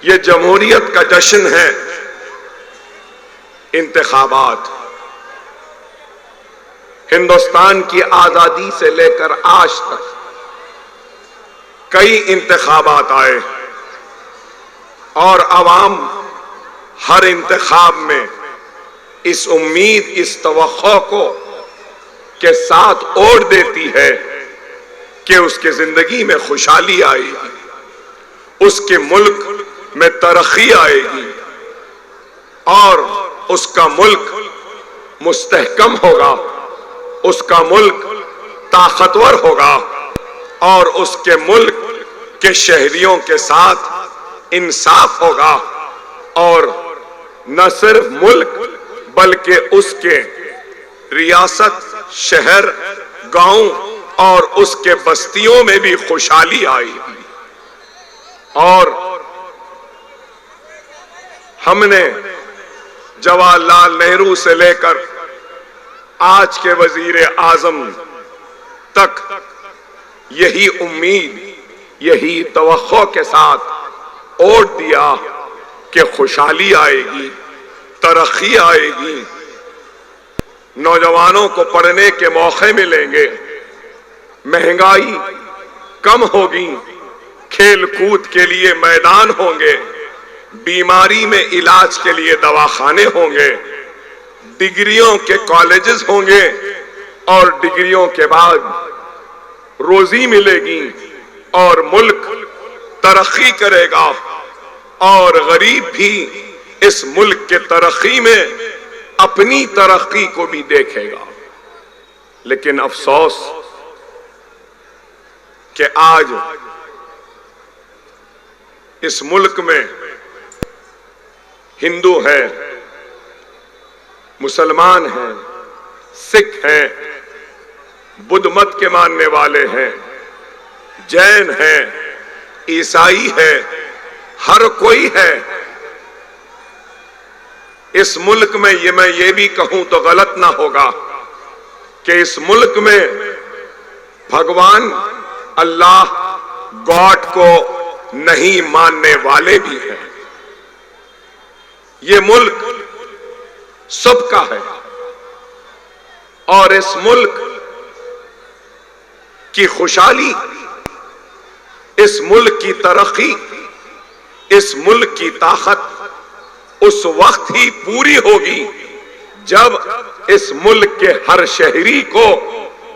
ये जमहूरियत का जश्न है। इंतखाबात हिंदुस्तान की आजादी से लेकर आज तक कई इंतखाबात आए और अवाम हर इंतखाब में इस उम्मीद, इस तवक्को को के साथ ओढ़ देती है कि उसके जिंदगी में खुशहाली आएगी, उसके मुल्क में तरक्की आएगी और उसका मुल्क मुस्तहकम होगा, उसका मुल्क ताकतवर होगा और उसके मुल्क के शहरियों के साथ इंसाफ होगा। और न सिर्फ मुल्क बल्कि उसके रियासत, शहर, गांव और उसके बस्तियों में भी खुशहाली आएगी। और हमने जवाहरलाल नेहरू से लेकर आज के वजीर आजम तक यही उम्मीद, यही तवक्को के साथ ओढ़ दिया कि खुशहाली आएगी, तरक्की आएगी, नौजवानों को पढ़ने के मौके मिलेंगे, महंगाई कम होगी, खेल कूद के लिए मैदान होंगे, बीमारी में इलाज के लिए दवाखाने होंगे, डिग्रियों के कॉलेजेस होंगे और डिग्रियों के बाद रोजी मिलेगी और मुल्क तरक्की करेगा और गरीब भी इस मुल्क के तरक्की में अपनी तरक्की को भी देखेगा। लेकिन अफसोस कि आज इस मुल्क में हिंदू है, मुसलमान हैं, सिख हैं, बुद्ध मत के मानने वाले हैं, जैन हैं, ईसाई है, हर कोई है। इस मुल्क में मैं ये भी कहूं तो गलत ना होगा कि इस मुल्क में भगवान अल्लाह गॉड को नहीं मानने वाले भी हैं। ये मुल्क सबका है और इस मुल्क की खुशहाली, इस मुल्क की तरक्की, इस मुल्क की ताकत उस वक्त ही पूरी होगी जब इस मुल्क के हर शहरी को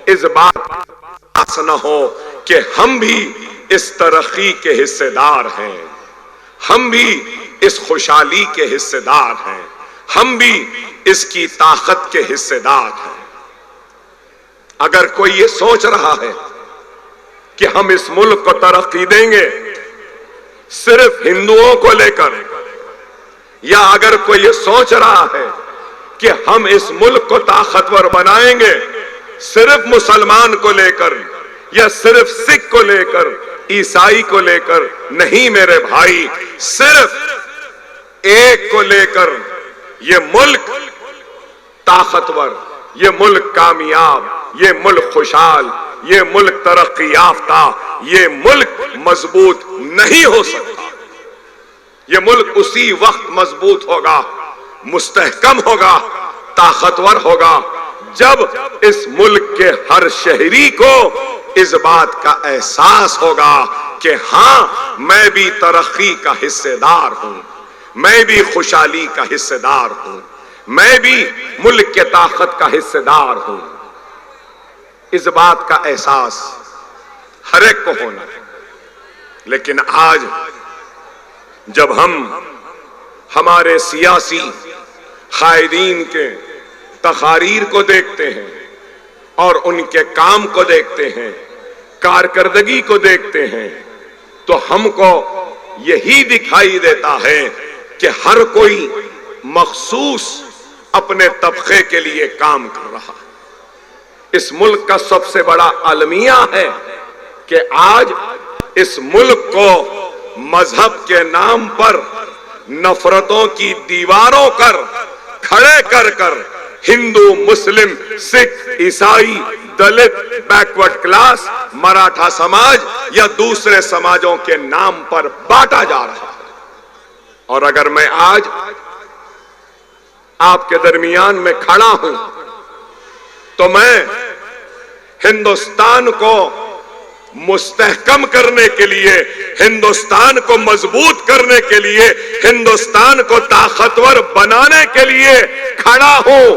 इस बात का आस न हो कि हम भी इस तरक्की के हिस्सेदार हैं, हम भी इस खुशहाली के हिस्सेदार हैं, हम भी इसकी ताकत के हिस्सेदार हैं। अगर कोई ये सोच रहा है कि हम इस मुल्क को तरक्की देंगे सिर्फ हिंदुओं को लेकर, या अगर कोई ये सोच रहा है कि हम इस मुल्क को ताकतवर बनाएंगे सिर्फ मुसलमान को लेकर या सिर्फ सिख को लेकर, ईसाई को लेकर, नहीं मेरे भाई, सिर्फ एक को लेकर ये मुल्क ताकतवर, ये मुल्क कामयाब, ये मुल्क खुशहाल, ये मुल्क तरक्की याफ्ता, ये मुल्क मजबूत नहीं हो सकता। ये मुल्क उसी वक्त मजबूत होगा, मुस्तहकम होगा, ताकतवर होगा जब इस मुल्क के हर शहरी को इस बात का एहसास होगा कि हां, मैं भी तरक्की का हिस्सेदार हूं, मैं भी खुशहाली का हिस्सेदार हूं, मैं भी मुल्क के ताकत का हिस्सेदार हूं। इस बात का एहसास हर एक को होना है। लेकिन आज जब हम हमारे सियासी कायदीन के तकारीर को देखते हैं और उनके काम को देखते हैं, कारकर्दगी को देखते हैं, तो हमको यही दिखाई देता है कि हर कोई मखसूस अपने तबके के लिए काम कर रहा है। इस मुल्क का सबसे बड़ा अलमिया है कि आज इस मुल्क को मजहब के नाम पर नफरतों की दीवारों कर खड़े कर कर हिंदू, मुस्लिम, सिख, ईसाई, दलित, बैकवर्ड क्लास, मराठा समाज या दूसरे समाजों के नाम पर बांटा जा रहा है। और अगर मैं आज आपके दरमियान में खड़ा हूं तो मैं हिंदुस्तान को मुस्तहकम करने के लिए, हिंदुस्तान को मजबूत करने के लिए, हिंदुस्तान को ताकतवर बनाने के लिए खड़ा हूं।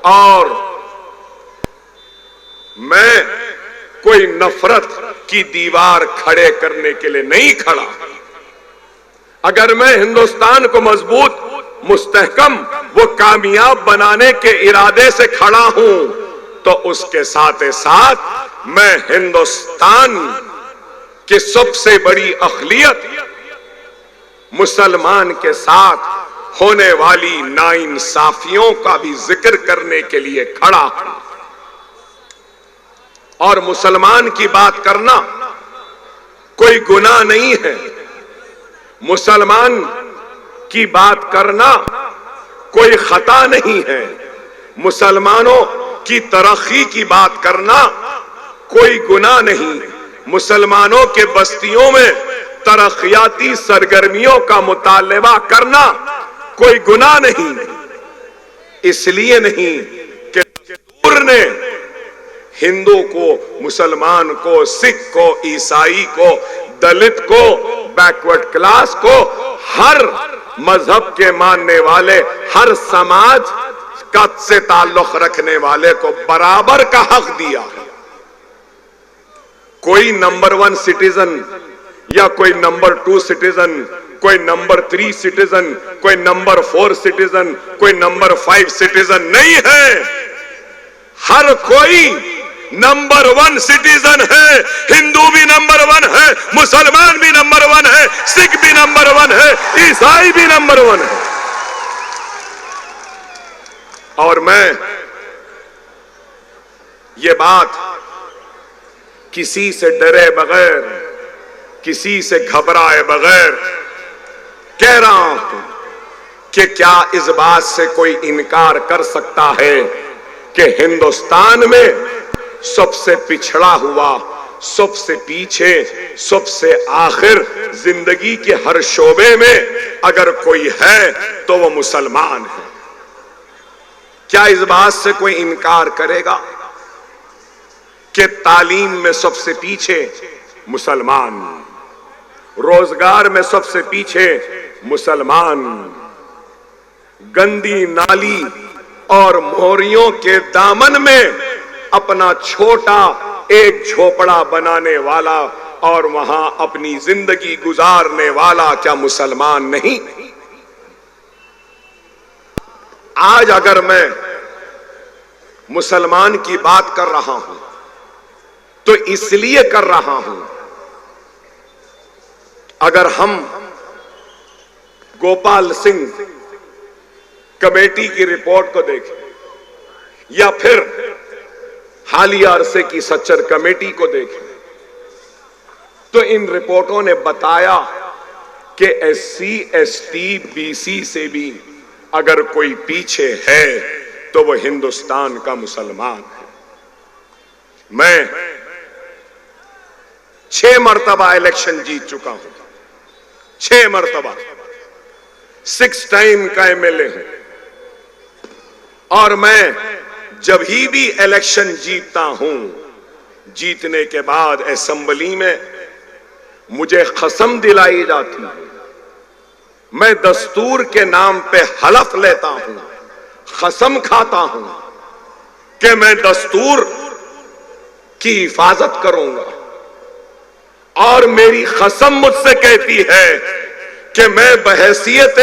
और मैं कोई नफरत की दीवार खड़े करने के लिए नहीं खड़ा। अगर मैं हिंदुस्तान को मजबूत, मुस्तहकम, वो कामयाब बनाने के इरादे से खड़ा हूं तो उसके साथ साथ मैं हिंदुस्तान की सबसे बड़ी अक़लियत मुसलमान के साथ होने वाली नाइंसाफियों का भी जिक्र करने के लिए खड़ा हूं। और मुसलमान की बात करना कोई गुनाह नहीं है, मुसलमान की बात करना कोई खता नहीं है, मुसलमानों की तरक्की की बात करना कोई गुनाह नहीं, मुसलमानों के बस्तियों में तरक्याती सरगर्मियों का मुतालबा करना कोई गुनाह नहीं। इसलिए नहीं कि दस्तूर ने हिंदू को, मुसलमान को, सिख को, ईसाई को, दलित को, बैकवर्ड क्लास को, हर मजहब के मानने वाले, हर समाज का से ताल्लुक रखने वाले को बराबर का हक दिया है। कोई नंबर 1 सिटीजन या कोई नंबर 2 सिटीजन, कोई नंबर 3 सिटीजन, कोई नंबर 4 सिटीजन, कोई नंबर 5 सिटीजन नहीं है। हर कोई नंबर 1 सिटीजन है। हिंदू भी नंबर 1 है, मुसलमान भी नंबर 1 है, सिख भी नंबर 1 है, ईसाई भी नंबर 1 है। और मैं ये बात किसी से डरे बगैर, किसी से घबराए बगैर कह रहा हूं कि क्या इस बात से कोई इनकार कर सकता है कि हिंदुस्तान में सबसे पिछड़ा हुआ, सबसे पीछे, सबसे आखिर जिंदगी के हर शोबे में अगर कोई है तो वो मुसलमान है। क्या इस बात से कोई इनकार करेगा कि तालीम में सबसे पीछे मुसलमान, रोजगार में सबसे पीछे मुसलमान, गंदी नाली और मोहरियों के दामन में अपना छोटा एक झोपड़ा बनाने वाला और वहां अपनी जिंदगी गुजारने वाला क्या मुसलमान नहीं? आज अगर मैं मुसलमान की बात कर रहा हूं तो इसलिए कर रहा हूं, अगर हम गोपाल सिंह कमेटी की रिपोर्ट को देखें या फिर हालिया अरसे की सच्चर कमेटी को देखें तो इन रिपोर्टों ने बताया कि SC, ST, BC से भी अगर कोई पीछे है तो वह हिंदुस्तान का मुसलमान है। मैं 6 मरतबा इलेक्शन जीत चुका हूं, 6 मरतबा, 6 टाइम का MLA हूं। और मैं जब भी इलेक्शन जीतता हूं, जीतने के बाद असेंबली में मुझे कसम दिलाई जाती है, मैं दस्तूर के नाम पे हलफ लेता हूं, कसम खाता हूं कि मैं दस्तूर की हिफाजत करूंगा। और मेरी कसम मुझसे कहती है कि मैं बहैसियत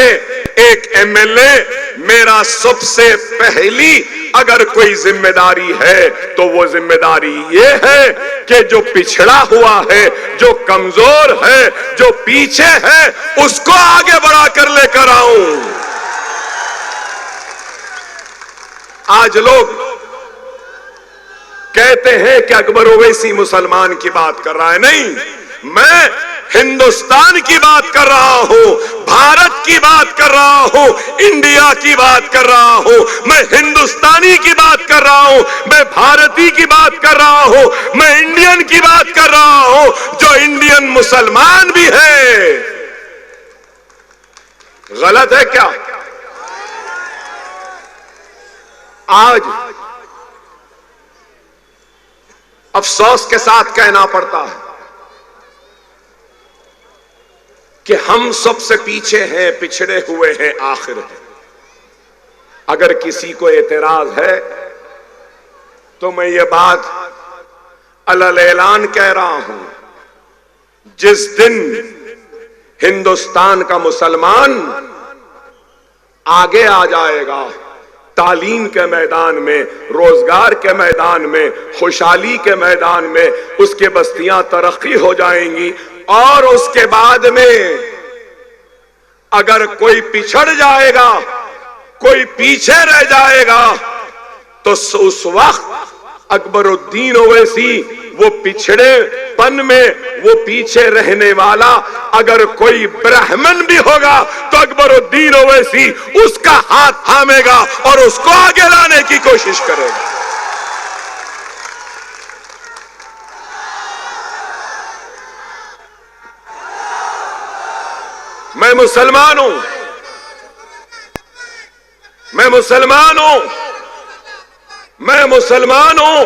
एक MLA, मेरा सबसे पहली अगर कोई जिम्मेदारी है तो वो जिम्मेदारी ये है कि जो पिछड़ा हुआ है, जो कमजोर है, जो पीछे है, उसको आगे बढ़ा कर लेकर आऊं। आज लोग कहते हैं कि अकबर ओवैसी मुसलमान की बात कर रहा है। नहीं, मैं हिंदुस्तान की बात कर रहा हूं, भारत की बात कर रहा हूं, इंडिया की बात कर रहा हूं, मैं हिंदुस्तानी की बात कर रहा हूं, मैं भारतीय की बात कर रहा हूं, मैं इंडियन की बात कर रहा हूं, जो इंडियन मुसलमान भी है। गलत है क्या? आज अफसोस के साथ कहना पड़ता है कि हम सबसे पीछे हैं, पिछड़े हुए हैं, आखिर है। अगर किसी को एतराज है तो मैं ये बात अलल ऐलान कह रहा हूं, जिस दिन हिंदुस्तान का मुसलमान आगे आ जाएगा, तालीम के मैदान में, रोजगार के मैदान में, खुशहाली के मैदान में, उसके बस्तियां तरक्की हो जाएंगी। और उसके बाद में अगर कोई पिछड़ जाएगा, कोई पीछे रह जाएगा, तो उस वक्त अकबरुद्दीन ओवैसी वो पिछड़ेपन में, वो पीछे रहने वाला अगर कोई ब्राह्मण भी होगा तो अकबरुद्दीन ओवैसी उसका हाथ थामेगा और उसको आगे लाने की कोशिश करेगा। मैं मुसलमान हूं, मैं मुसलमान हूं, मैं मुसलमान हूं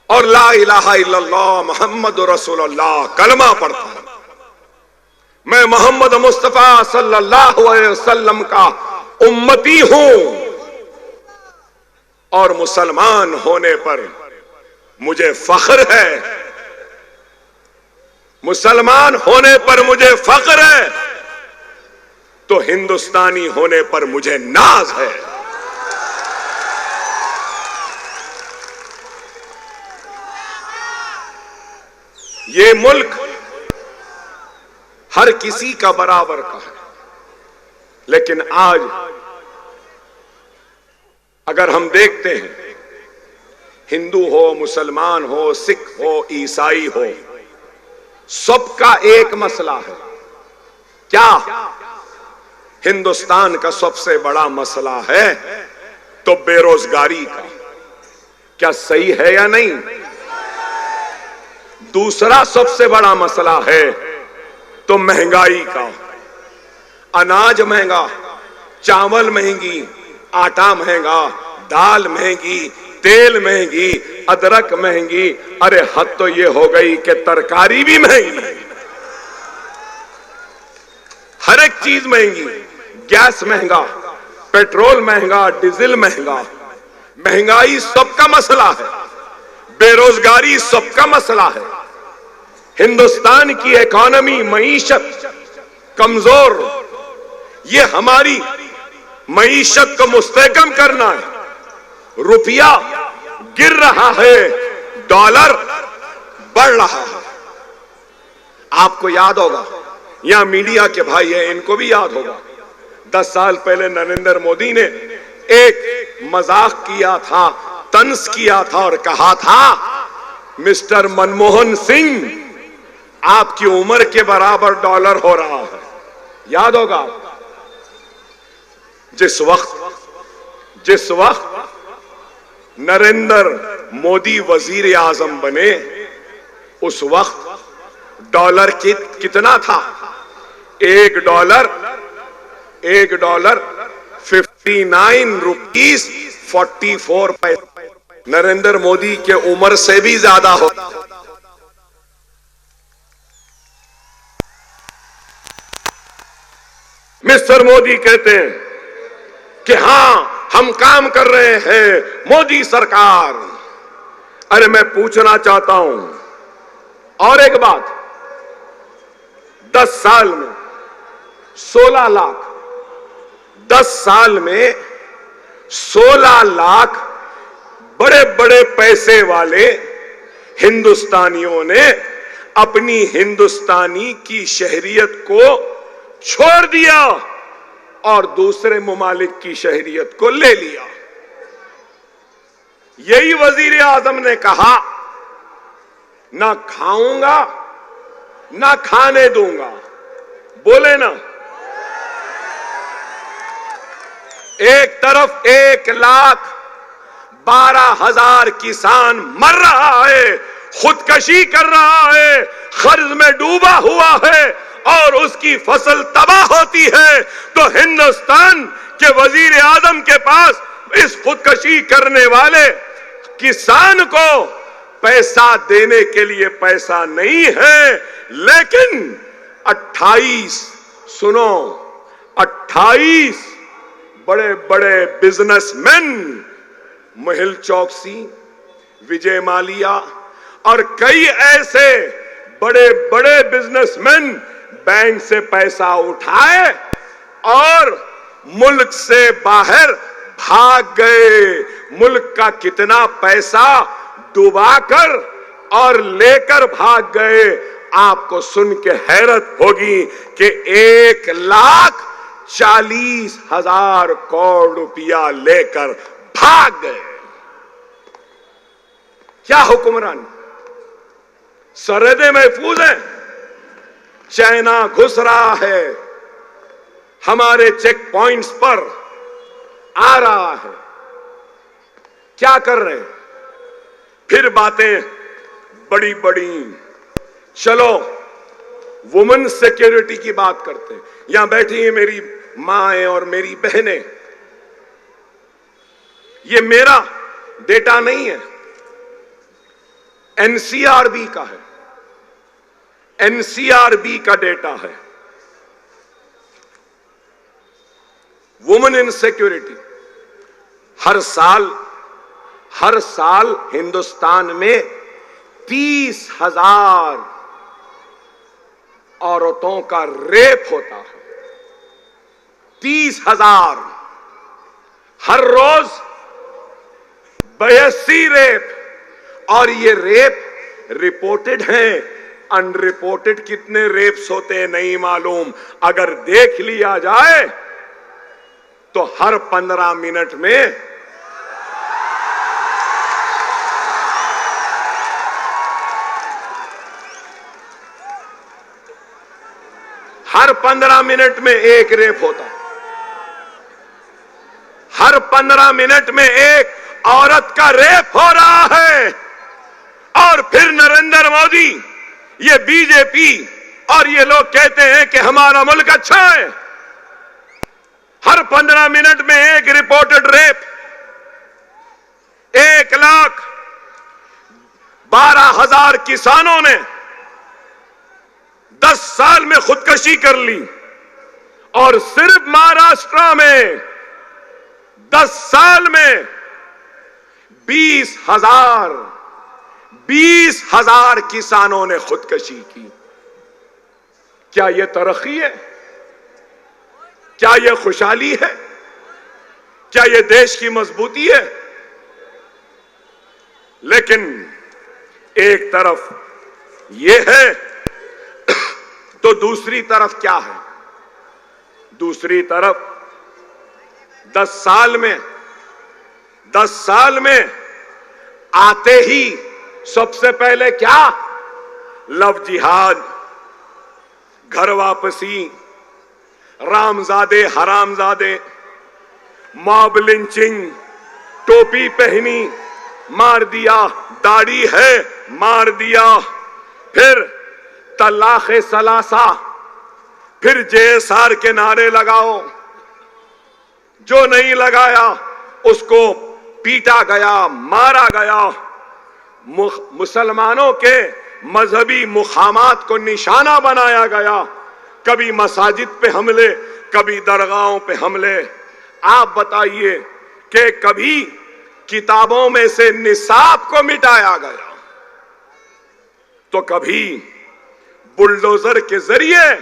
और ला इलाहा इल्लल्लाह मोहम्मद रसूलुल्लाह कलमा पढ़ता हूं। मैं मोहम्मद मुस्तफा सल्लल्लाहु अलैहि वसल्लम का उम्मती हूं और मुसलमान होने पर मुझे फख्र है, मुसलमान होने पर मुझे फख्र है, तो हिंदुस्तानी होने पर मुझे नाज है। ये मुल्क हर किसी का बराबर का है, लेकिन आज अगर हम देखते हैं, हिंदू हो, मुसलमान हो, सिख हो, ईसाई हो, सबका एक मसला है। क्या? हिंदुस्तान का सबसे बड़ा मसला है तो बेरोजगारी का। क्या सही है या नहीं? दूसरा सबसे बड़ा मसला है तो महंगाई का। अनाज महंगा, चावल महंगी, आटा महंगा, दाल महंगी, तेल महंगी, अदरक महंगी, अरे हद तो ये हो गई कि तरकारी भी महंगी, हर एक चीज महंगी। गैस महंगा, पेट्रोल महंगा, डीजल महंगा। महंगाई सबका मसला है, बेरोजगारी सबका मसला है। हिंदुस्तान की इकोनॉमी, मईशत कमजोर, ये हमारी मईशत को मुस्तहकम करना है। रुपया गिर रहा है, डॉलर बढ़ रहा है। आपको याद होगा, यहां मीडिया के भाई हैं, इनको भी याद होगा, 10 साल पहले नरेंद्र मोदी ने एक मजाक किया था, तंज किया था और कहा था, मिस्टर मनमोहन सिंह, आपकी उम्र के बराबर डॉलर हो रहा है। याद होगा? जिस वक्त नरेंद्र मोदी वजीर आजम बने, उस वक्त डॉलर कितना था? एक डॉलर 59 रुपीस 44 पैसे। नरेंद्र मोदी के उम्र से भी ज्यादा हो। मिस्टर मोदी कहते हैं कि हां हम काम कर रहे हैं, मोदी सरकार। अरे मैं पूछना चाहता हूं और एक बात, 10 साल में 16 लाख, 10 साल में 16 लाख बड़े बड़े पैसे वाले हिंदुस्तानियों ने अपनी हिंदुस्तानी की शहरियत को छोड़ दिया और दूसरे मुमालिक की शहरियत को ले लिया। यही वजीर आजम ने कहा, ना खाऊंगा ना खाने दूंगा। बोले ना, एक तरफ 1,12,000 किसान मर रहा है, खुदकशी कर रहा है, कर्ज में डूबा हुआ है और उसकी फसल तबाह होती है, हिंदुस्तान के वजीर आजम के पास इस खुदकशी करने वाले किसान को पैसा देने के लिए पैसा नहीं है, लेकिन 28 सुनो 28 बड़े बड़े बिजनेसमैन मेहुल चौकसी, विजय माल्या और कई ऐसे बड़े बड़े बिजनेसमैन बैंक से पैसा उठाए और मुल्क से बाहर भाग गए। मुल्क का कितना पैसा डुबाकर और लेकर भाग गए, आपको सुन के हैरत होगी कि 1,40,000 करोड़ रुपया लेकर भाग गए। क्या हुक्मरान, सरहदें महफूज हैं, चाइना घुस रहा है, हमारे चेक पॉइंट्स पर आ रहा है, क्या कर रहे हैं? फिर बातें बड़ी बड़ी। चलो वुमेन सिक्योरिटी की बात करते हैं। यहां बैठी है मेरी मां और मेरी बहनें, ये मेरा डेटा नहीं है, एनसीआरबी का है, एनसीआरबी का डेटा है। वुमेन इन सिक्योरिटी, हर साल हिंदुस्तान में 30,000 औरतों का रेप होता है। 30,000 हर रोज 82 रेप, और ये रेप रिपोर्टेड हैं। अनरिपोर्टेड कितने रेप्स होते हैं नहीं मालूम। अगर देख लिया जाए तो हर 15 मिनट में एक रेप होता है। हर 15 मिनट में एक औरत का रेप हो रहा है। और फिर नरेंद्र मोदी, ये बीजेपी और ये लोग कहते हैं कि हमारा मुल्क अच्छा है। हर 15 मिनट में एक रिपोर्टेड रेप। 1,12,000 किसानों ने 10 साल में खुदकशी कर ली, और सिर्फ महाराष्ट्र में 10 साल में 20,000 किसानों ने खुदकशी की। क्या यह तरक्की है? क्या यह खुशहाली है? क्या यह देश की मजबूती है? लेकिन एक तरफ यह है तो दूसरी तरफ क्या है? दूसरी तरफ 10 साल में आते ही सबसे पहले क्या? लव जिहाद, घर वापसी, रामजादे हरामजादे, मॉब लिंचिंग, टोपी पहनी मार दिया, दाढ़ी है मार दिया, फिर तलाक़े सलासा, फिर जेएसआर के नारे लगाओ, जो नहीं लगाया उसको पीटा गया, मारा गया। मुसलमानों के मजहबी मुकामात को निशाना बनाया गया। कभी मसाजिद पे हमले, कभी दरगाहों पे हमले। आप बताइए कि कभी किताबों में से निसाब को मिटाया गया, तो कभी बुलडोजर के जरिए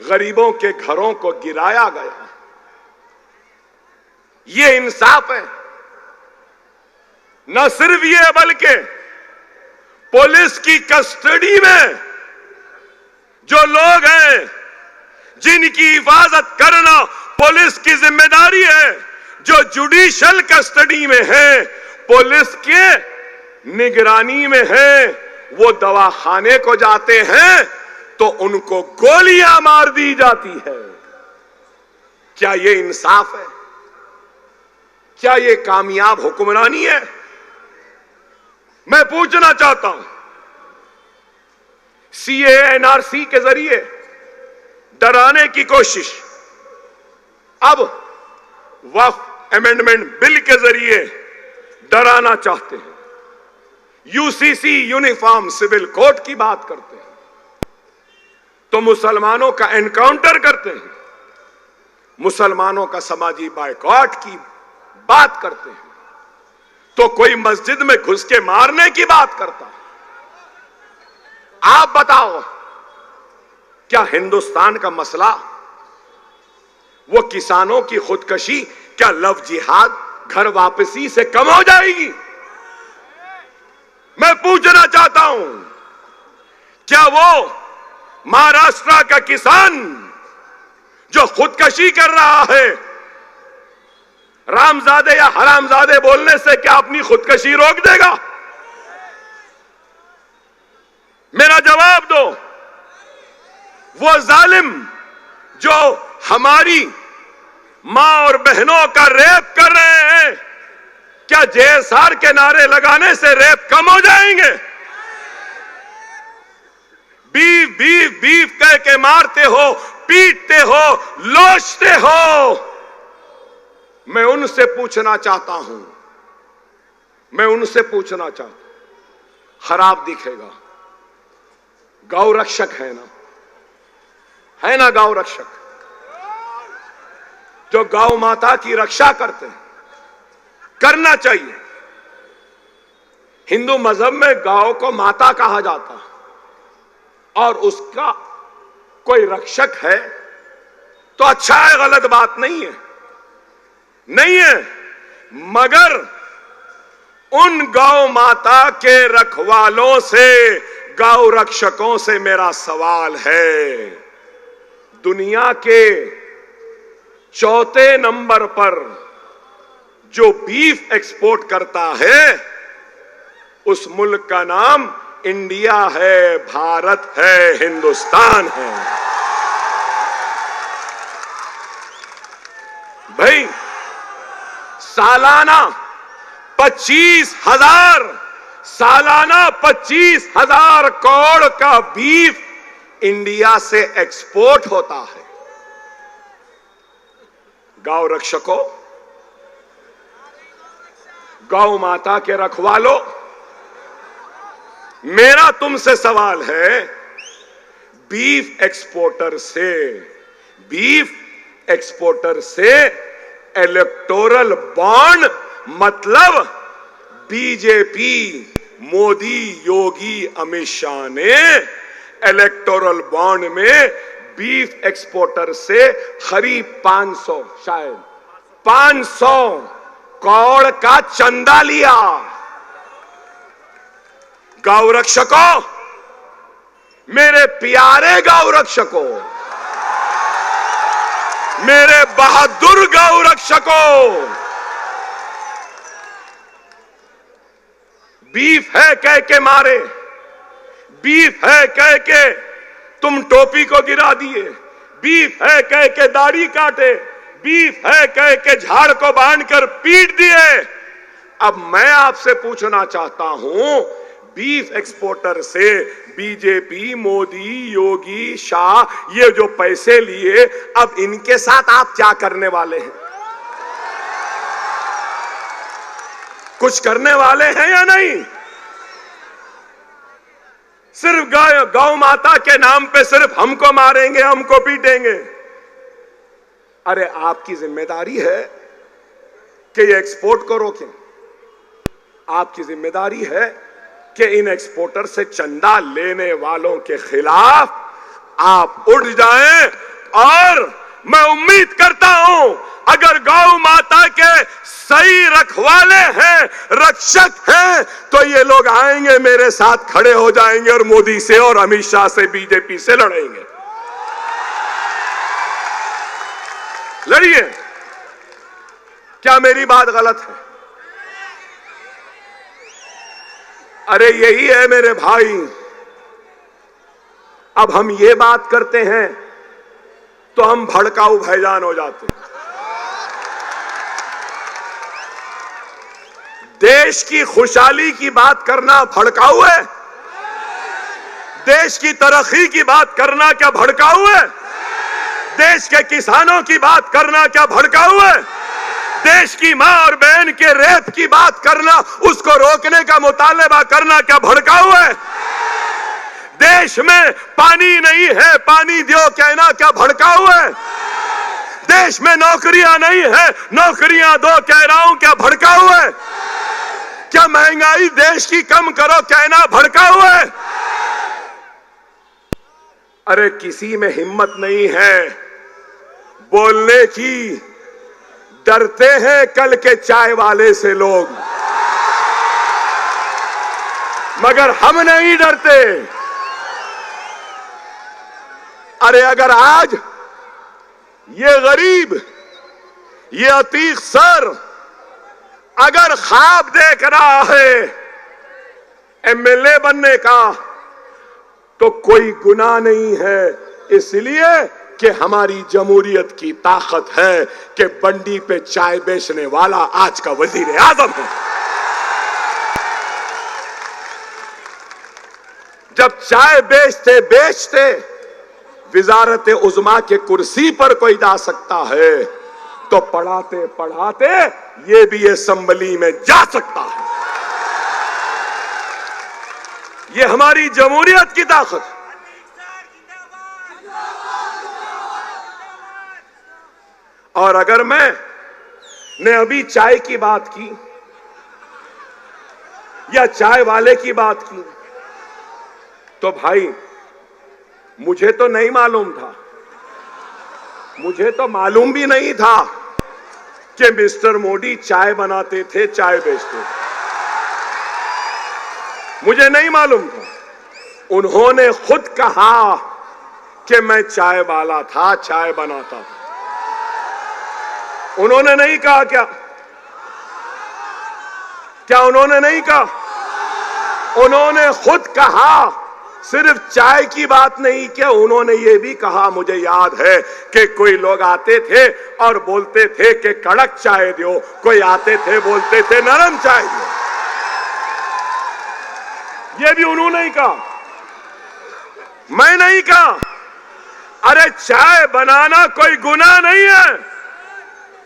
गरीबों के घरों को गिराया गया। ये इंसाफ है? न सिर्फ ये, बल्कि पुलिस की कस्टडी में जो लोग हैं जिनकी हिफाजत करना पुलिस की जिम्मेदारी है, जो जुडिशियल कस्टडी में है, पुलिस के निगरानी में है, वो दवाखाने को जाते हैं तो उनको गोलियां मार दी जाती है। क्या ये इंसाफ है? क्या ये कामयाब हुक्मरानी है? मैं पूछना चाहता हूं, सीए एनआरसी के जरिए डराने की कोशिश, अब वक्फ अमेंडमेंट बिल के जरिए डराना चाहते हैं, यूसीसी यूनिफॉर्म सिविल कोड की बात करते हैं, तो मुसलमानों का एनकाउंटर करते हैं, मुसलमानों का समाजी बायकॉट की बात करते हैं, तो कोई मस्जिद में घुस के मारने की बात करता है। आप बताओ, क्या हिंदुस्तान का मसला वो किसानों की खुदकशी, क्या लव जिहाद, घर वापसी से कम हो जाएगी? मैं पूछना चाहता हूं, क्या वो महाराष्ट्र का किसान जो खुदकशी कर रहा है, रामजादे या हरामजादे बोलने से क्या अपनी खुदकशी रोक देगा? मेरा जवाब दो। वो जालिम जो हमारी मां और बहनों का रेप कर रहे हैं, क्या जेएसआर के नारे लगाने से रेप कम हो जाएंगे? बीफ बीफ बीफ कह के मारते हो, पीटते हो, लोचते हो। मैं उनसे पूछना चाहता हूं, खराब दिखेगा, गौ रक्षक है ना गौ रक्षक, जो गौ माता की रक्षा करते हैं, करना चाहिए। हिंदू मजहब में गौ को माता कहा जाता है और उसका कोई रक्षक है तो अच्छा है, गलत बात नहीं है, मगर उन गौ माता के रखवालों से, गौ रक्षकों से मेरा सवाल है। दुनिया के चौथे नंबर पर जो बीफ एक्सपोर्ट करता है, उस मुल्क का नाम इंडिया है, भारत है, हिंदुस्तान है। भाई सालाना 25,000 करोड़ का बीफ इंडिया से एक्सपोर्ट होता है। गौ रक्षकों, गौ माता के रखवालों, मेरा तुमसे सवाल है, बीफ एक्सपोर्टर से इलेक्टोरल बॉन्ड, मतलब बीजेपी, मोदी, योगी, अमित शाह ने इलेक्टोरल बॉन्ड में बीफ एक्सपोर्टर से करीब 500 करोड़ का चंदा लिया। गौ रक्षकों, मेरे प्यारे गौ रक्षकों, मेरे बहादुर गौ रक्षकों, बीफ है कह के मारे, बीफ है कह के तुम टोपी को गिरा दिए, बीफ है कह के दाढ़ी काटे, बीफ है कह के झाड़ को बांधकर पीट दिए। अब मैं आपसे पूछना चाहता हूं, बीफ एक्सपोर्टर से बीजेपी, मोदी, योगी, शाह, ये जो पैसे लिए, अब इनके साथ आप क्या करने वाले हैं? कुछ करने वाले हैं या नहीं? सिर्फ गौ माता के नाम पे सिर्फ हमको मारेंगे, हमको पीटेंगे। अरे आपकी जिम्मेदारी है कि ये एक्सपोर्ट को रोकें, आपकी जिम्मेदारी है कि इन एक्सपोर्टर से चंदा लेने वालों के खिलाफ आप उठ जाएं। और मैं उम्मीद करता हूं, अगर गौ माता के सही रखवाले हैं, रक्षक हैं, तो ये लोग आएंगे, मेरे साथ खड़े हो जाएंगे और मोदी से और अमित शाह से, बीजेपी से लड़ेंगे। लड़िए। क्या मेरी बात गलत है? अरे यही है मेरे भाई। अब हम ये बात करते हैं तो हम भड़काऊ भाईजान हो जाते हैं। देश की खुशहाली की बात करना भड़काऊ है? देश की तरक्की की बात करना क्या भड़काऊ है? देश के किसानों की बात करना क्या भड़काऊ है? देश की मां और बहन के रेप की बात करना, उसको रोकने का मुतालबा करना क्या भड़काऊ है? देश में पानी नहीं है, पानी दो कहना क्या भड़काऊ है? देश में नौकरियां नहीं है, नौकरियां दो कह रहा हूं क्या भड़काऊ है? क्या महंगाई देश की कम करो कहना भड़काऊ है? अरे किसी में हिम्मत नहीं है बोलने की, डरते हैं कल के चाय वाले से लोग, मगर हम नहीं डरते। अरे अगर आज ये गरीब, ये अतीक सर अगर ख्वाब देख रहा है एमएलए बनने का, तो कोई गुनाह नहीं है, इसलिए कि हमारी जमहूरियत की ताकत है कि बंडी पे चाय बेचने वाला आज का वजीर आजम है। जब चाय बेचते बेचते विजारत उज़्मा के कुर्सी पर कोई जा सकता है, तो पढ़ाते पढ़ाते ये भी असेंबली में जा सकता है। ये हमारी जमहूरियत की ताकत है। और अगर मैंने अभी चाय की बात की या चाय वाले की बात की, तो भाई मुझे तो नहीं मालूम था, मुझे तो मालूम भी नहीं था कि मिस्टर मोदी चाय बनाते थे, चाय बेचते थे। मुझे नहीं मालूम था। उन्होंने खुद कहा कि मैं चाय वाला था, चाय बनाता था। उन्होंने नहीं कहा क्या? क्या उन्होंने नहीं कहा? उन्होंने खुद कहा। सिर्फ चाय की बात नहीं किया, उन्होंने ये भी कहा, मुझे याद है कि कोई लोग आते थे और बोलते थे कि कड़क चाय दो, कोई आते थे बोलते थे नरम चाय दो। ये भी उन्होंने ही कहा, मैं नहीं कहा। अरे चाय बनाना कोई गुनाह नहीं है,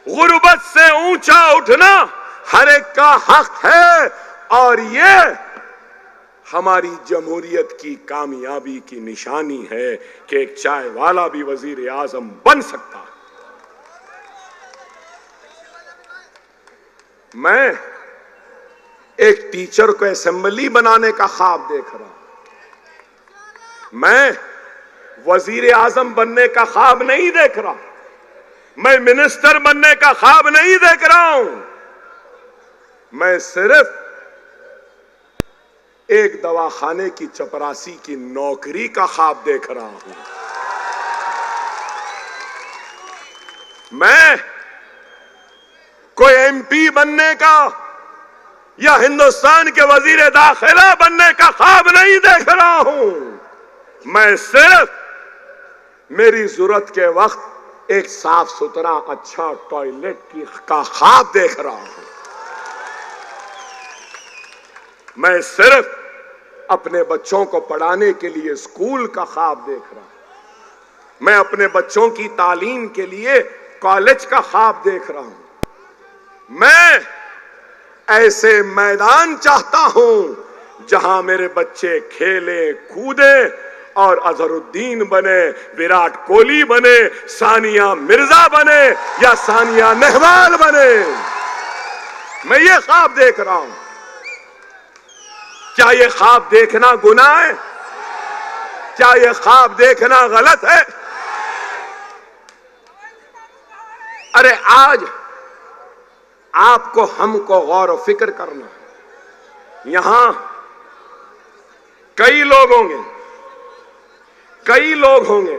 गुर्बत से ऊंचा उठना हर एक का हक है। और ये हमारी जमहूरियत की कामयाबी की निशानी है कि एक चाय वाला भी वजीर आजम बन सकता है। मैं एक टीचर को असेंबली बनाने का ख्वाब देख रहा हूं। मैं वजीर आजम बनने का ख्वाब नहीं देख रहा, मैं मिनिस्टर बनने का ख्वाब नहीं देख रहा हूं। मैं सिर्फ एक दवाखाने की चपरासी की नौकरी का ख्वाब देख रहा हूं। मैं कोई एमपी बनने का या हिंदुस्तान के वजीर दाखिला बनने का ख्वाब नहीं देख रहा हूं। मैं सिर्फ मेरी जरूरत के वक्त एक साफ सुथरा अच्छा टॉयलेट का ख्वाब देख रहा हूं। मैं सिर्फ अपने बच्चों को पढ़ाने के लिए स्कूल का ख्वाब देख रहा हूं। मैं अपने बच्चों की तालीम के लिए कॉलेज का ख्वाब देख रहा हूं। मैं ऐसे मैदान चाहता हूं जहां मेरे बच्चे खेले कूदे और अजहरुद्दीन बने, विराट कोहली बने, सानिया मिर्जा बने या सानिया नेहवाल बने। मैं ये ख्वाब देख रहा हूं। क्या ये ख्वाब देखना गुनाह है? क्या ये ख्वाब देखना गलत है? अरे आज आपको हमको गौर व फिक्र करना है। यहां कई लोग होंगे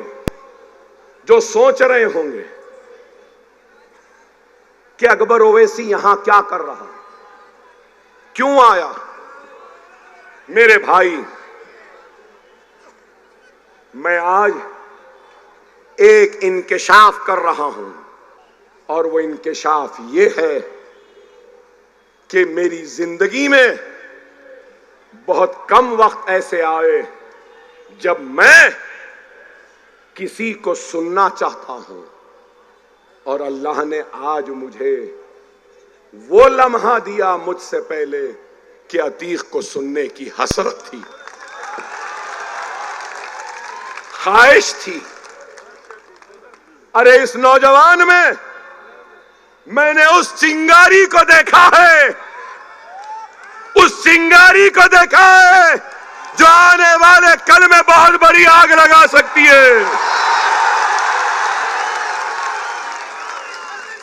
जो सोच रहे होंगे कि अकबर ओवैसी यहां क्या कर रहा, क्यों आया। मेरे भाई, मैं आज एक इंकिशाफ कर रहा हूं और वो इंकिशाफ ये है कि मेरी जिंदगी में बहुत कम वक्त ऐसे आए जब मैं किसी को सुनना चाहता हूं, और अल्लाह ने आज मुझे वो लम्हा दिया मुझसे पहले कि अतीक को सुनने की हसरत थी, ख्वाहिश थी। अरे इस नौजवान में मैंने उस चिंगारी को देखा है, उस चिंगारी को देखा है जो आने वाले कल में बहुत बड़ी आग लगा सकती है।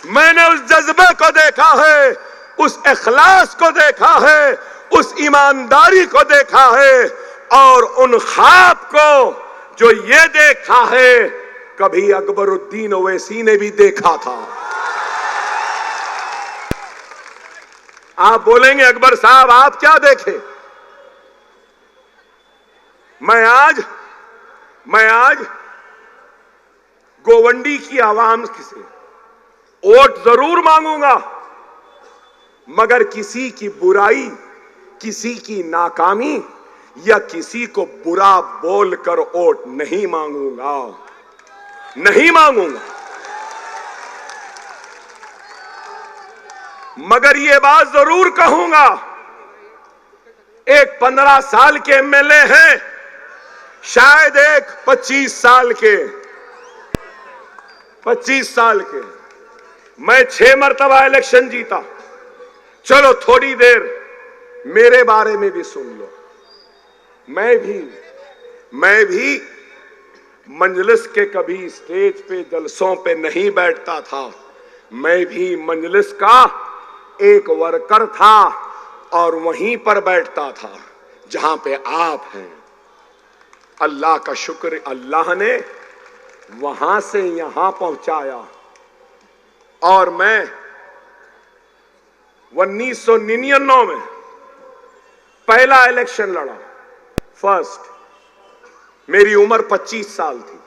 मैंने उस जज्बे को देखा है, उस इखलास को देखा है, उस ईमानदारी को देखा है, और उन ख्वाब को जो ये देखा है कभी अकबरुद्दीन ओवैसी ने भी देखा था। आप बोलेंगे अकबर साहब आप क्या देखे? मैं आज गोवंडी की आवाम से वोट जरूर मांगूंगा, मगर किसी की बुराई, किसी की नाकामी या किसी को बुरा बोलकर वोट नहीं मांगूंगा, नहीं मांगूंगा। मगर ये बात जरूर कहूंगा, एक 15 साल के एमएलए हैं, शायद एक 25 साल के, 25 साल के। मैं 6 मरतबा इलेक्शन जीता। चलो थोड़ी देर मेरे बारे में भी सुन लो। मैं भी मंजलिस के कभी स्टेज पे जलसों पे नहीं बैठता था। मैं भी मंजलिस का एक वर्कर था और वहीं पर बैठता था जहां पे आप हैं। अल्लाह का शुक्र, अल्लाह ने वहां से यहां पहुंचाया। और मैं 1999 में पहला इलेक्शन लड़ा, फर्स्ट। मेरी उम्र 25 साल थी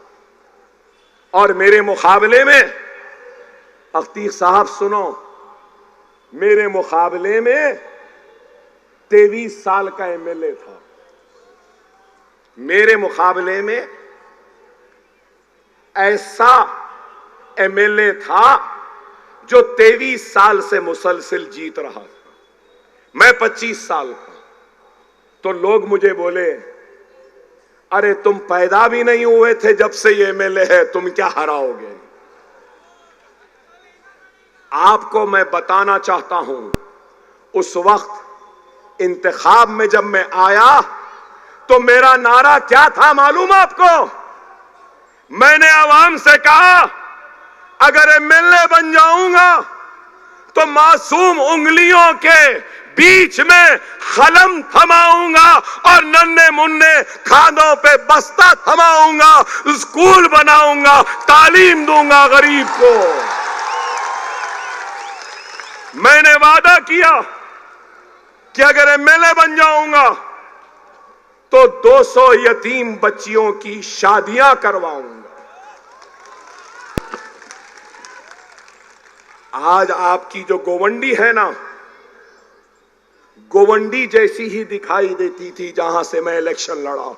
और मेरे मुकाबले में, अख्तीक साहब सुनो, मेरे मुकाबले में 23 साल का एमएलए था। मेरे मुकाबले में ऐसा एमएलए था जो 23 साल से मुसलसिल जीत रहा था। मैं 25 साल का। तो लोग मुझे बोले, अरे तुम पैदा भी नहीं हुए थे जब से ये एमएलए है, तुम क्या हराओगे? आपको मैं बताना चाहता हूं, उस वक्त इंतखाब में जब मैं आया तो मेरा नारा क्या था मालूम आपको? मैंने आवाम से कहा, अगर एमएलए बन जाऊंगा तो मासूम उंगलियों के बीच में कलम थमाऊंगा और नन्हे मुन्ने खानों पे बस्ता थमाऊंगा, स्कूल बनाऊंगा, तालीम दूंगा गरीब को। मैंने वादा किया कि अगर एमएलए बन जाऊंगा तो 200 यतीम बच्चियों की शादियां करवाऊंगा। आज आपकी जो गोवंडी है ना, गोवंडी जैसी ही दिखाई देती थी जहां से मैं इलेक्शन लड़ा।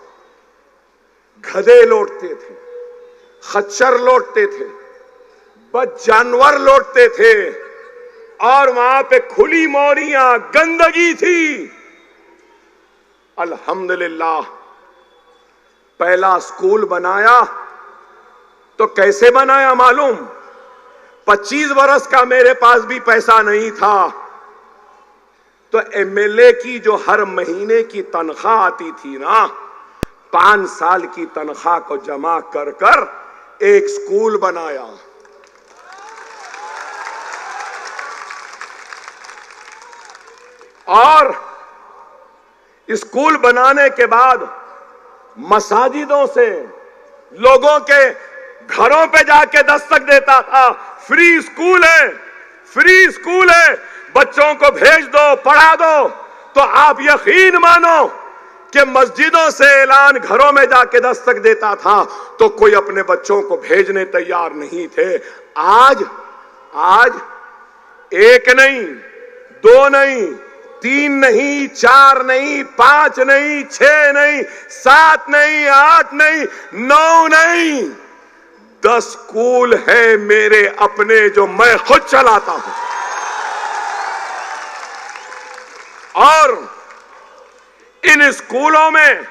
गधे लौटते थे, खच्चर लौटते थे, बद जानवर लौटते थे, और वहां पे खुली मोरियां, गंदगी थी। अल्हम्दुलिल्लाह पहला स्कूल बनाया तो कैसे बनाया मालूम? 25 बरस का मेरे पास भी पैसा नहीं था, तो एमएलए की जो हर महीने की तनख्वाह आती थी ना, 5 साल की तनख्वाह को जमा कर कर एक स्कूल बनाया। और स्कूल बनाने के बाद मसाजिदों से लोगों के घरों पे जाके दस्तक देता था, फ्री स्कूल है, फ्री स्कूल है, बच्चों को भेज दो, पढ़ा दो। तो आप यकीन मानो कि मस्जिदों से ऐलान घरों में जाके दस्तक देता था तो कोई अपने बच्चों को भेजने तैयार नहीं थे। आज 1 नहीं, 2 नहीं, 3 नहीं, 4 नहीं, 5 नहीं, 6 नहीं, 7 नहीं, 8 नहीं, 9 नहीं, 10 स्कूल है मेरे अपने जो मैं खुद चलाता हूं, और इन स्कूलों में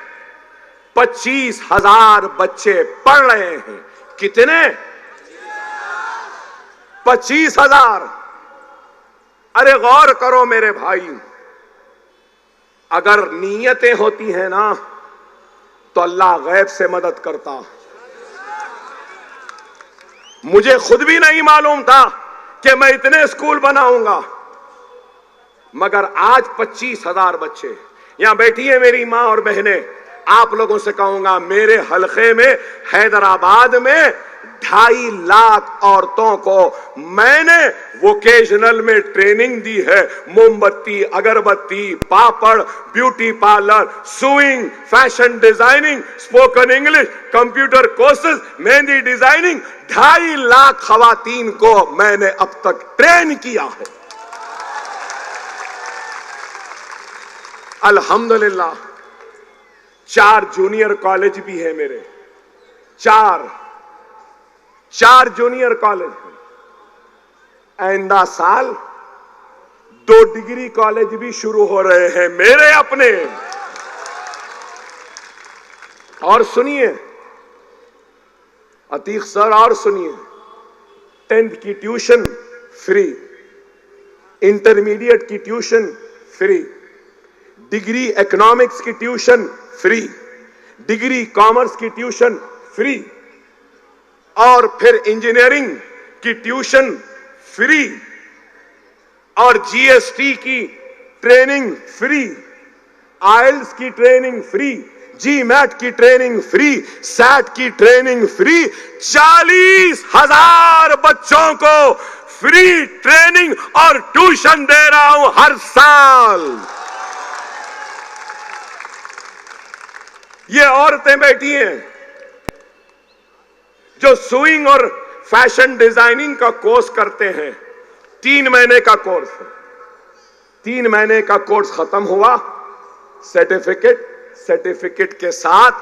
25,000 बच्चे पढ़ रहे हैं। कितने? 25,000। अरे गौर करो मेरे भाई, अगर नीयतें होती हैं ना तो अल्लाह गैब से मदद करता। मुझे खुद भी नहीं मालूम था कि मैं इतने स्कूल बनाऊंगा, मगर आज 25,000 बच्चे। यहां बैठी है मेरी मां और बहनें, आप लोगों से कहूंगा, मेरे हलके में हैदराबाद में 2.5 लाख औरतों को मैंने वोकेशनल में ट्रेनिंग दी है। मोमबत्ती, अगरबत्ती, papad, beauty parlour, sewing, fashion designing, spoken English, computer courses, mehndi designing, 2.5 lakh खवातीन को मैंने अब तक ट्रेन किया है। अल्हम्दुलिल्लाह। 4 जूनियर कॉलेज भी है मेरे, 4 जूनियर कॉलेज हैं। आइंदा साल 2 डिग्री कॉलेज भी शुरू हो रहे हैं मेरे अपने। और सुनिए अतीक सर, और सुनिए, 10th की ट्यूशन फ्री, इंटरमीडिएट की ट्यूशन फ्री, डिग्री इकोनॉमिक्स की ट्यूशन फ्री, डिग्री कॉमर्स की ट्यूशन फ्री, और फिर इंजीनियरिंग की ट्यूशन फ्री, और जीएसटी की ट्रेनिंग फ्री, आइल्स की ट्रेनिंग फ्री, जीमैट की ट्रेनिंग फ्री, सैट की ट्रेनिंग फ्री। 40,000 बच्चों को फ्री ट्रेनिंग और ट्यूशन दे रहा हूं हर साल। ये औरतें बैठी हैं जो सुइंग और फैशन डिजाइनिंग का कोर्स करते हैं। 3 महीने का कोर्स है। 3 महीने का कोर्स खत्म हुआ, सर्टिफिकेट के साथ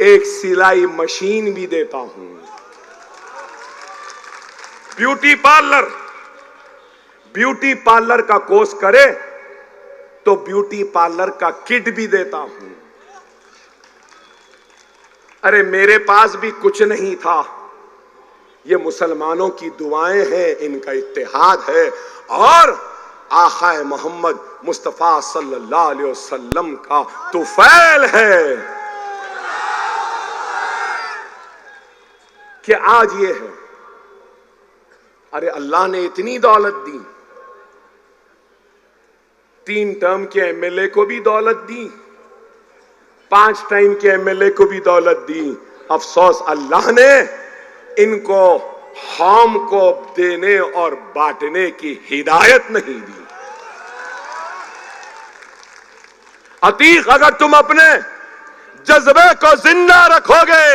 एक सिलाई मशीन भी देता हूं। ब्यूटी पार्लर का कोर्स करे तो ब्यूटी पार्लर का किट भी देता हूं। अरे मेरे पास भी कुछ नहीं था, ये मुसलमानों की दुआएं हैं, इनका इत्तेहाद है, और आक़ाए मोहम्मद मुस्तफा सल्लल्लाहु अलैहि वसल्लम का तुफैल है कि आज ये है। अरे अल्लाह ने इतनी दौलत दी, 3 टर्म के एमएलए को भी दौलत दी, 5 टाइम के एमएलए को भी दौलत दी। अफसोस अल्लाह ने इनको हम को देने और बांटने की हिदायत नहीं दी। अतीक, अगर तुम अपने जज्बे को जिंदा रखोगे,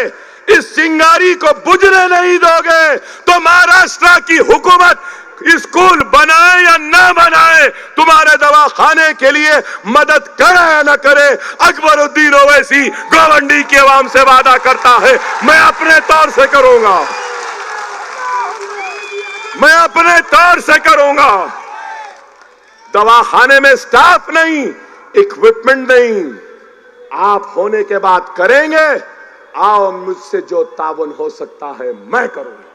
इस चिंगारी को बुझने नहीं दोगे, तो महाराष्ट्र की हुकूमत स्कूल बनाए या ना बनाए, तुम्हारे दवाखाने के लिए मदद करे या न करे, अकबरुद्दीन ओवैसी गोवंडी की आवाम से वादा करता है, मैं अपने तौर से करूंगा, मैं अपने तौर से करूंगा। दवाखाने में स्टाफ नहीं, इक्विपमेंट नहीं, आप होने के बाद करेंगे। आओ, मुझसे जो तावन हो सकता है मैं करूंगा।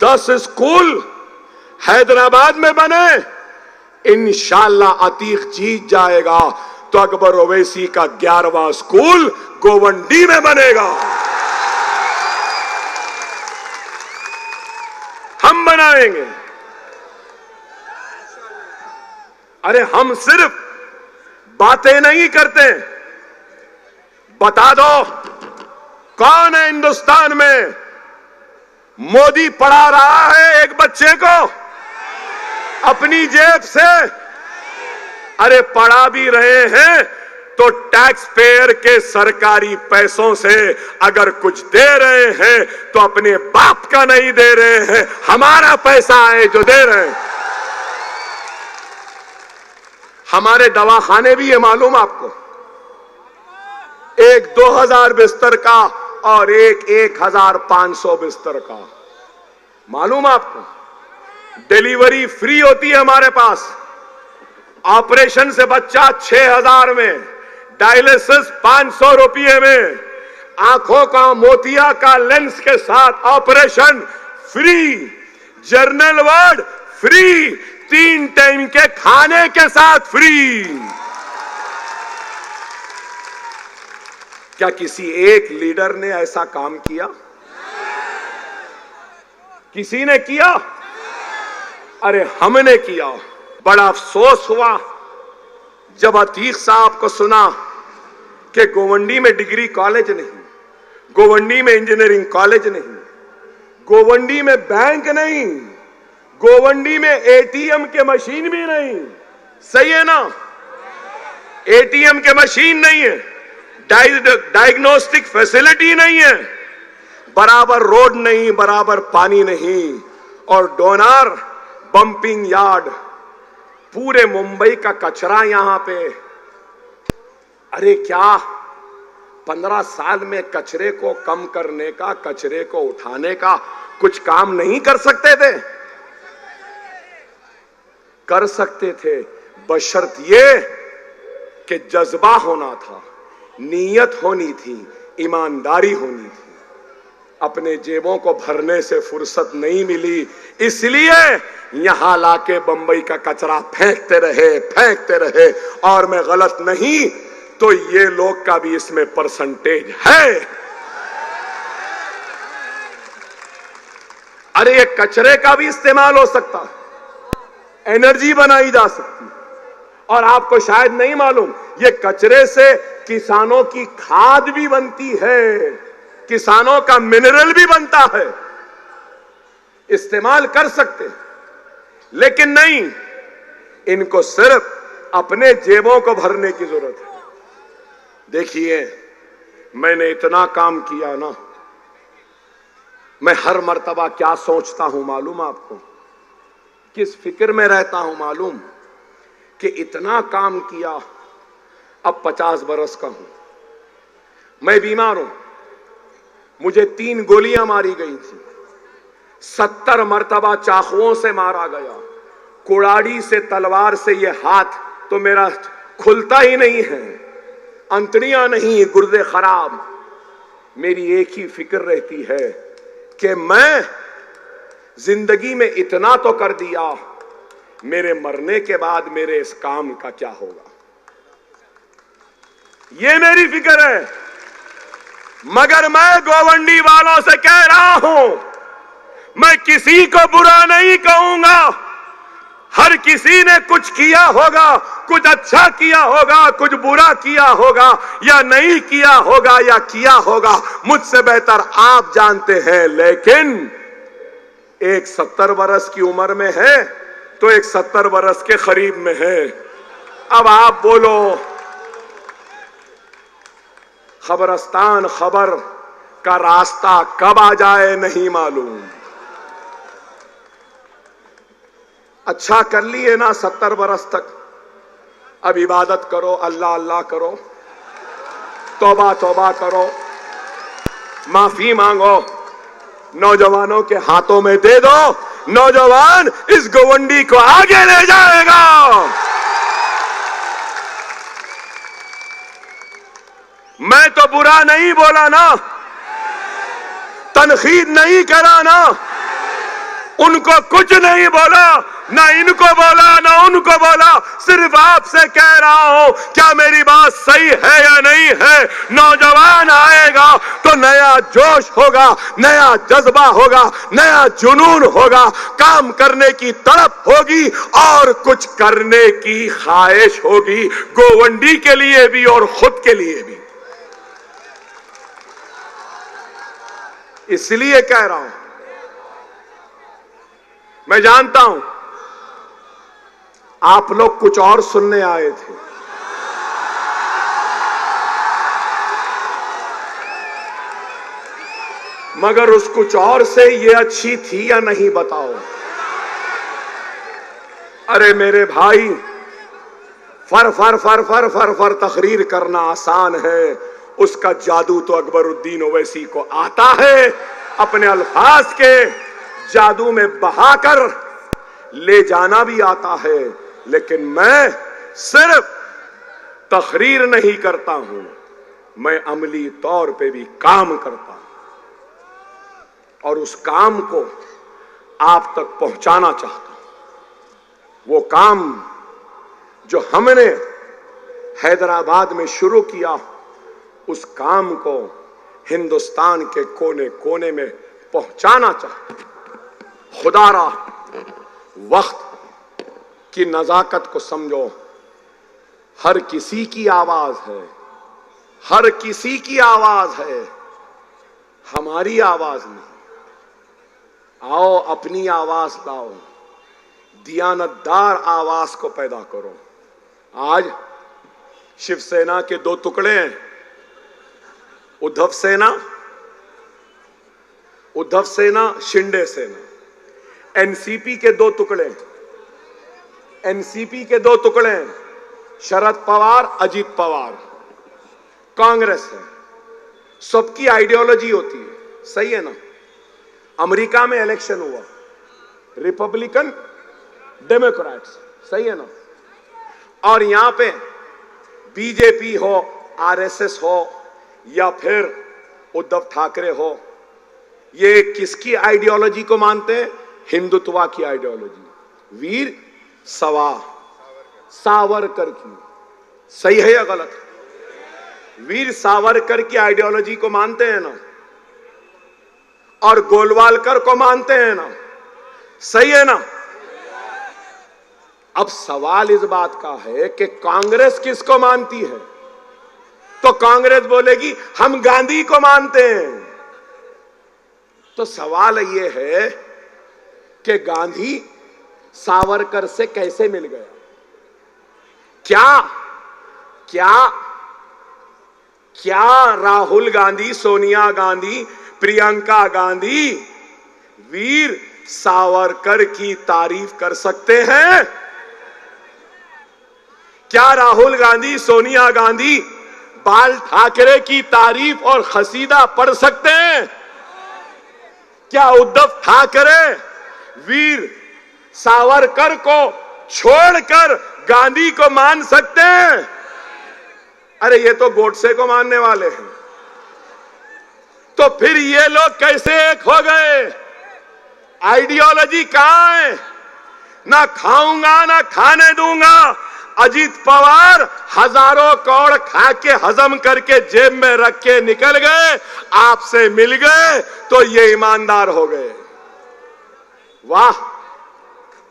दस स्कूल हैदराबाद में बने, इंशाअल्लाह अतीक जीत जाएगा तो अकबर ओवैसी का 11वां स्कूल गोवंडी में बनेगा। हम बनाएंगे। अरे हम सिर्फ बातें नहीं करते, बता दो कौन है हिंदुस्तान में मोदी पढ़ा रहा है एक बच्चे को अपनी जेब से? अरे पढ़ा भी रहे हैं तो टैक्स पेयर के सरकारी पैसों से। अगर कुछ दे रहे हैं तो अपने बाप का नहीं दे रहे हैं, हमारा पैसा है जो दे रहे हैं। हमारे दवाखाने भी, ये मालूम आपको, एक 2000 बिस्तर का और एक 1500 बिस्तर का। मालूम आपको, डिलीवरी फ्री होती है हमारे पास, ऑपरेशन से बच्चा 6000 में, डायलिसिस 500 रुपये में, आंखों का मोतिया का लेंस के साथ operation free, general ward free, 3 time के खाने के साथ फ्री। क्या किसी एक लीडर ने ऐसा काम किया? किसी ने किया? अरे हमने किया। बड़ा अफसोस हुआ जब अतीक साहब को सुना कि गोवंडी में डिग्री कॉलेज नहीं, गोवंडी में इंजीनियरिंग कॉलेज नहीं, गोवंडी में बैंक नहीं, गोवंडी में एटीएम के मशीन भी नहीं। सही है ना? एटीएम के मशीन नहीं है, डायग्नोस्टिक फैसिलिटी नहीं है, बराबर रोड नहीं, बराबर पानी नहीं, और डोनार बंपिंग यार्ड, पूरे मुंबई का कचरा यहां पे। अरे क्या 15 साल में कचरे को कम करने का, कचरे को उठाने का कुछ काम नहीं कर सकते थे? कर सकते थे, बशर्त ये कि जज्बा होना था, नीयत होनी थी, ईमानदारी होनी थी। अपने जेबों को भरने से फुर्सत नहीं मिली, इसलिए यहां लाके बंबई का कचरा फेंकते रहे। और मैं गलत नहीं तो ये लोग का भी इसमें परसेंटेज है। अरे ये कचरे का भी इस्तेमाल हो सकता है, एनर्जी बनाई जा सकती है। और आपको शायद नहीं मालूम, ये कचरे से किसानों की खाद भी बनती है, किसानों का मिनरल भी बनता है, इस्तेमाल कर सकते हैं। लेकिन नहीं, इनको सिर्फ अपने जेबों को भरने की जरूरत है। देखिए, मैंने इतना काम किया ना, मैं हर मर्तबा क्या सोचता हूं मालूम आपको? किस फिक्र में रहता हूं मालूम? कि इतना काम किया, अब 50 बरस का हूं, मैं बीमार हूं, मुझे 3 गोलियां मारी गई थी, 70 मर्तबा चाकुओं से मारा गया, कुड़ाड़ी से, तलवार से ये हाथ तो मेरा खुलता ही नहीं है, अंतड़ियां नहीं, गुर्दे खराब। मेरी एक ही फिक्र रहती है कि मैं जिंदगी में इतना तो कर दिया, मेरे मरने के बाद मेरे इस काम का क्या होगा? ये मेरी फिक्र है। मगर मैं गोवंडी वालों से कह रहा हूं, मैं किसी को बुरा नहीं कहूंगा। हर किसी ने कुछ किया होगा, कुछ अच्छा किया होगा, कुछ बुरा किया होगा, या नहीं किया होगा या किया होगा, मुझसे बेहतर आप जानते हैं। लेकिन एक 70 बरस की उम्र में है तो एक 70 बरस के करीब में है। अब आप बोलो, खबरस्तान खबर का रास्ता कब आ जाए नहीं मालूम। अच्छा कर लिए ना 70 बरस तक, अब इबादत करो, अल्लाह अल्लाह करो, तौबा तौबा करो, माफी मांगो, नौजवानों के हाथों में दे दो, नौजवान इस गोवंडी को आगे ले जाएगा। मैं तो बुरा नहीं बोला ना, तनकीद नहीं करा ना, उनको कुछ नहीं बोला, ना इनको बोला ना उनको बोला, सिर्फ आपसे कह रहा हूं, क्या मेरी बात सही है या नहीं है? नौजवान आएगा तो नया जोश होगा, नया जज्बा होगा, नया जुनून होगा, काम करने की तड़प होगी और कुछ करने की ख्वाहिश होगी, गोवंडी के लिए भी और खुद के लिए भी। इसलिए कह रहा हूं, मैं जानता हूं आप लोग कुछ और सुनने आए थे, मगर उस कुछ और से ये अच्छी थी या नहीं बताओ? अरे मेरे भाई, फर फर फर फर फर फर तकरीर करना आसान है, उसका जादू तो अकबरुद्दीन ओवैसी को आता है, अपने अल्फाज के जादू में बहाकर ले जाना भी आता है। लेकिन मैं सिर्फ तकरीर नहीं करता हूं, मैं अमली तौर पे भी काम करता हूं और उस काम को आप तक पहुंचाना चाहता हूं। वो काम जो हमने हैदराबाद में शुरू किया, उस काम को हिंदुस्तान के कोने कोने में पहुंचाना चाहता हूं। खुदारा वक्त की नजाकत को समझो। हर किसी की आवाज है, हर किसी की आवाज है, हमारी आवाज नहीं। आओ अपनी आवाज लाओ, दियानतदार आवाज को पैदा करो। आज शिवसेना के दो टुकड़े हैं, उद्धव सेना, शिंदे सेना। एनसीपी के दो टुकड़े हैं, एनसीपी के दो टुकड़े हैं, शरद पवार, अजीत पवार। कांग्रेस है, सबकी आइडियोलॉजी होती है, सही है ना। अमेरिका में इलेक्शन हुआ, रिपब्लिकन डेमोक्रेट्स, सही है ना। और यहां पे बीजेपी हो, आरएसएस हो या फिर उद्धव ठाकरे हो, ये किसकी आइडियोलॉजी को मानते हैं? हिंदुत्व की आइडियोलॉजी। वीर सावरकर की, सही है या गलत? वीर सावरकर की आइडियोलॉजी को मानते हैं ना, और गोलवालकर को मानते हैं ना, सही है ना। अब सवाल इस बात का है कि कांग्रेस किसको मानती है? तो कांग्रेस बोलेगी हम गांधी को मानते हैं। तो सवाल यह है कि गांधी सावरकर से कैसे मिल गया? क्या राहुल गांधी, सोनिया गांधी, प्रियंका गांधी वीर सावरकर की तारीफ कर सकते हैं? क्या राहुल गांधी, सोनिया गांधी बाल ठाकरे की तारीफ और खसीदा पढ़ सकते हैं? क्या उद्धव ठाकरे वीर सावरकर को छोड़कर गांधी को मान सकते हैं? अरे ये तो गोडसे को मानने वाले हैं। तो फिर ये लोग कैसे एक हो गए? आइडियोलॉजी कहां है? ना खाऊंगा ना खाने दूंगा। अजीत पवार हजारों करोड़ खा के हजम करके जेब में रख के निकल गए, आपसे मिल गए तो ये ईमानदार हो गए। वाह,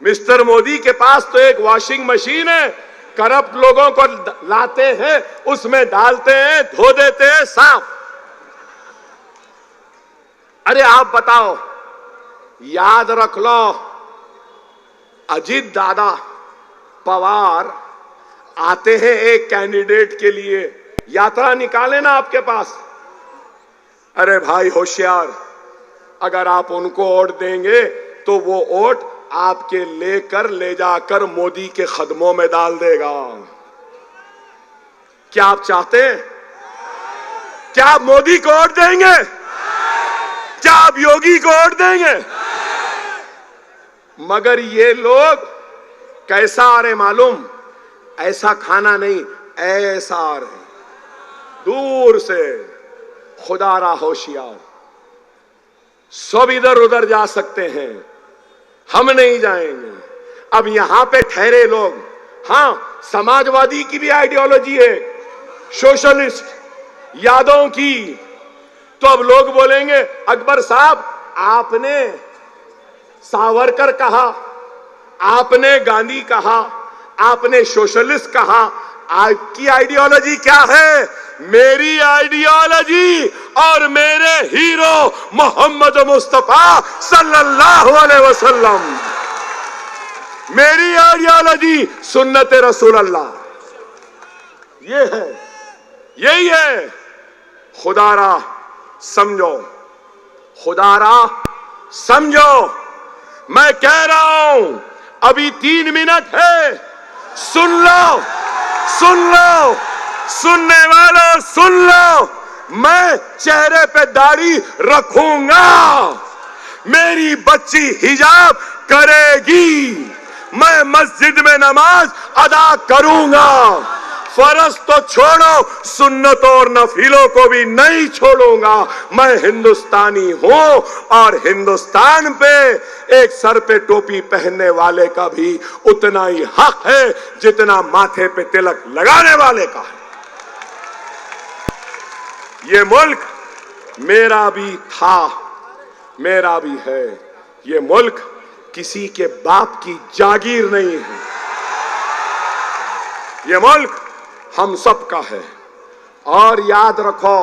मिस्टर मोदी के पास तो एक वॉशिंग मशीन है, करप्ट लोगों को लाते हैं, उसमें डालते हैं, धो देते हैं, साफ। अरे आप बताओ, याद रख लो, अजीत दादा पवार आते हैं एक कैंडिडेट के लिए, यात्रा निकाले ना आपके पास। अरे भाई होशियार, अगर आप उनको वोट देंगे तो वो वोट आपके लेकर ले जाकर मोदी के कदमों में डाल देगा। क्या आप चाहते हैं? क्या आप मोदी को वोट देंगे? क्या आप योगी को वोट देंगे? मगर ये लोग कैसा आ रहे मालूम? ऐसा खाना नहीं, ऐसा आ रहे, दूर से। खुदारा होशियार, सब इधर उधर जा सकते हैं, हम नहीं जाएंगे। अब यहां पे ठहरे लोग, हां समाजवादी की भी आइडियोलॉजी है, सोशलिस्ट यादव की। तो अब लोग बोलेंगे अकबर साहब आपने सावरकर कहा, आपने गांधी कहा, आपने सोशलिस्ट कहा, आपकी आइडियोलॉजी क्या है? मेरी आइडियोलॉजी और मेरे हीरो मोहम्मद मुस्तफा सल्लल्लाहु अलैहि वसल्लम, मेरी आइडियोलॉजी सुन्नत रसूल अल्लाह, ये है, यही है। खुदारा समझो, खुदारा समझो, मैं कह रहा हूं अभी 3 मिनट है, सुन लो, सुन लो, सुनने वालों सुन लो, मैं चेहरे पे दाढ़ी रखूंगा, मेरी बच्ची हिजाब करेगी, मैं मस्जिद में नमाज अदा करूंगा, फर्ज तो छोड़ो सुन्नतों और नफिलों को भी नहीं छोड़ूंगा। मैं हिंदुस्तानी हूं और हिंदुस्तान पे एक सर पे टोपी पहनने वाले का भी उतना ही हक है जितना माथे पे तिलक लगाने वाले का है। ये मुल्क मेरा भी था, मेरा भी है। ये मुल्क किसी के बाप की जागीर नहीं है। ये मुल्क हम सब का है। और याद रखो,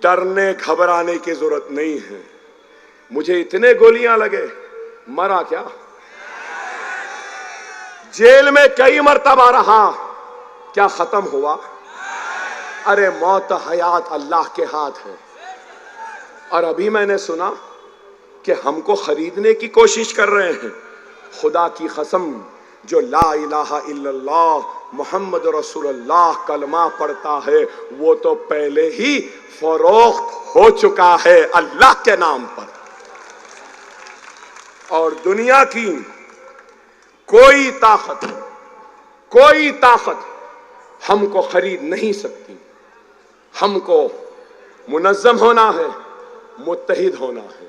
डरने घबराने की जरूरत नहीं है। मुझे इतने गोलियां लगे, मरा क्या? जेल में कई मर्तबा रहा, क्या खत्म हुआ? अरे मौत हयात अल्लाह के हाथ है। और अभी मैंने सुना कि हमको खरीदने की कोशिश कर रहे हैं। खुदा की कसम, जो ला इलाहा इल्लल्लाह मोहम्मद रसूलुल्लाह कलमा पढ़ता है वो तो पहले ही फरोख्त हो चुका है अल्लाह के नाम पर। और दुनिया की कोई ताकत हमको खरीद नहीं सकती। हमको मुनज़्ज़म होना है, मुत्तहिद होना है।